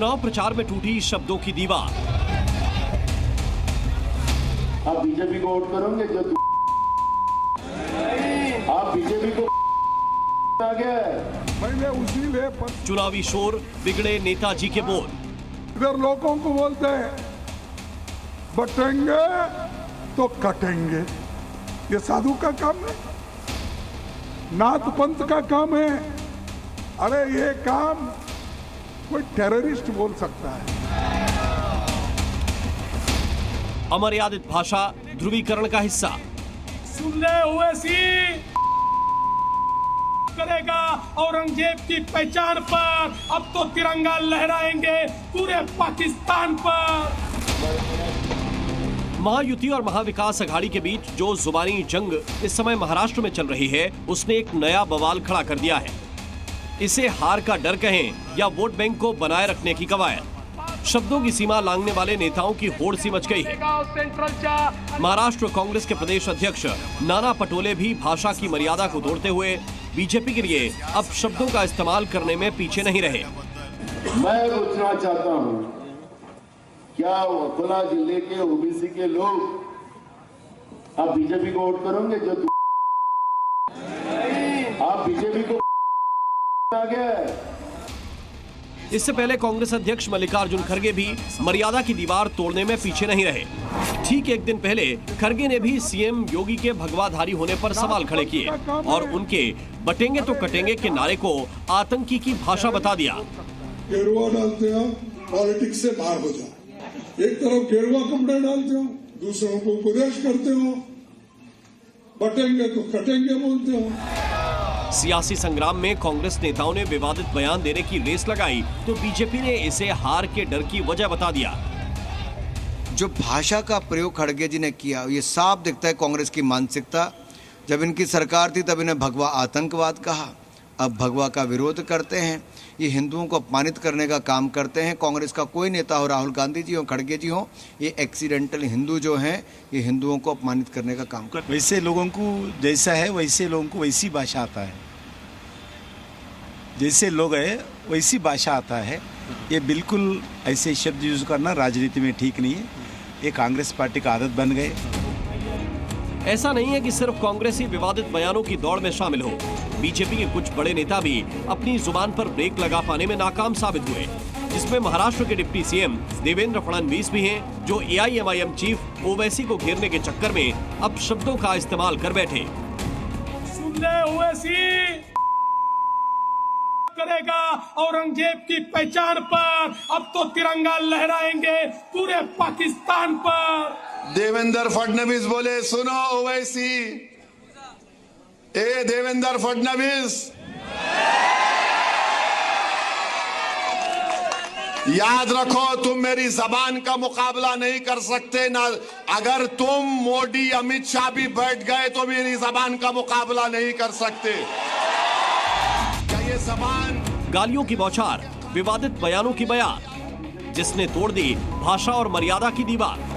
चुनाव प्रचार में टूटी शब्दों की दीवार। आप बीजेपी को वोट करोगे जो आप बीजेपी को आ गया मैंने उसी ले पर चुनावी शोर, बिगड़े नेताजी के बोल। इधर लोगों को बोलते हैं बटेंगे तो कटेंगे, ये साधु का काम है, नाथ पंथ का काम है। अरे ये काम कोई टेररिस्ट बोल सकता है। अमर्यादित भाषा ध्रुवीकरण का हिस्सा। सुन ले ओवैसी करेगा औरंगजेब की पहचान पर, अब तो तिरंगा लहराएंगे पूरे पाकिस्तान पर। महायुति और महाविकास अघाड़ी के बीच जो जुबानी जंग इस समय महाराष्ट्र में चल रही है, उसने एक नया बवाल खड़ा कर दिया है। इसे हार का डर कहें या वोट बैंक को बनाए रखने की कवायद, शब्दों की सीमा लांघने वाले नेताओं की होड़ सी मच गई है। महाराष्ट्र कांग्रेस के प्रदेश अध्यक्ष नाना पटोले भी भाषा की मर्यादा को तोड़ते हुए बीजेपी के लिए अब शब्दों का इस्तेमाल करने में पीछे नहीं रहे। मैं पूछना चाहता हूं, क्या अकोला जिले के ओबीसी के लोग आप बीजेपी को वोट करोगे जो आप बीजेपी को आ गया? इससे पहले कांग्रेस अध्यक्ष मल्लिकार्जुन खड़गे भी मर्यादा की दीवार तोड़ने में पीछे नहीं रहे। ठीक एक दिन पहले खड़गे ने भी सीएम योगी के भगवाधारी होने पर सवाल खड़े किए और उनके बटेंगे तो कटेंगे के नारे को आतंकी की भाषा बता दिया। गेरुआ डालते हो, पॉलिटिक्स से बाहर हो जाओ। एक तरफ गेरुआ कपड़े डालते हो, दूसरों को उपदेश करते हो, बटेंगे तो कटेंगे बोलते हो। सियासी संग्राम में कांग्रेस नेताओं ने विवादित बयान देने की रेस लगाई तो बीजेपी ने इसे हार के डर की वजह बता दिया। जो भाषा का प्रयोग खड़गे जी ने किया, ये साफ दिखता है कांग्रेस की मानसिकता। जब इनकी सरकार थी तब इन्हें भगवा आतंकवाद कहा, अब भगवा का विरोध करते हैं। ये हिंदुओं को अपमानित करने का काम करते हैं। कांग्रेस का कोई नेता हो, राहुल गांधी जी हो, खड़गे जी हो, ये एक्सीडेंटल हिंदू जो हैं, ये हिंदुओं को अपमानित करने का काम करते हैं। वैसे लोगों को जैसा है वैसे लोगों को वैसी भाषा आता है, जैसे लोग है वैसी भाषा आता है। ये बिल्कुल ऐसे शब्द यूज करना राजनीति में ठीक नहीं है। ये कांग्रेस पार्टी का आदत बन गए। ऐसा नहीं है कि सिर्फ कांग्रेस ही विवादित बयानों की दौड़ में शामिल हो। बीजेपी के कुछ बड़े नेता भी अपनी जुबान पर ब्रेक लगा पाने में नाकाम साबित हुए, जिसमें महाराष्ट्र के डिप्टी सीएम देवेंद्र फडणवीस भी हैं, जो एआईएमआईएम चीफ ओवैसी को घेरने के चक्कर में अब शब्दों का इस्तेमाल कर बैठे। सुन ले ओवैसी करेगा औरंगजेब की पहचान पर, अब तो तिरंगा लहराएंगे पूरे पाकिस्तान पर। देवेंद्र फडणवीस बोले, सुनो ओवैसी, ए देवेंद्र फडणवीस, याद रखो तुम मेरी जबान का मुकाबला नहीं कर सकते ना। अगर तुम मोदी अमित शाह भी बैठ गए तो मेरी जबान का मुकाबला नहीं कर सकते। क्या ये जबान? गालियों की बौछार, विवादित बयानों की बयान, जिसने तोड़ दी भाषा और मर्यादा की दीवार।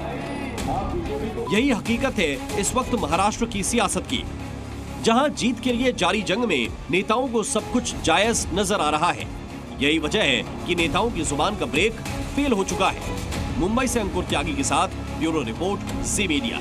यही हकीकत है इस वक्त महाराष्ट्र की सियासत की, जहां जीत के लिए जारी जंग में नेताओं को सब कुछ जायज नजर आ रहा है। यही वजह है कि नेताओं की जुबान का ब्रेक फेल हो चुका है। मुंबई से अंकुर त्यागी के साथ ब्यूरो रिपोर्ट, ज़ी मीडिया।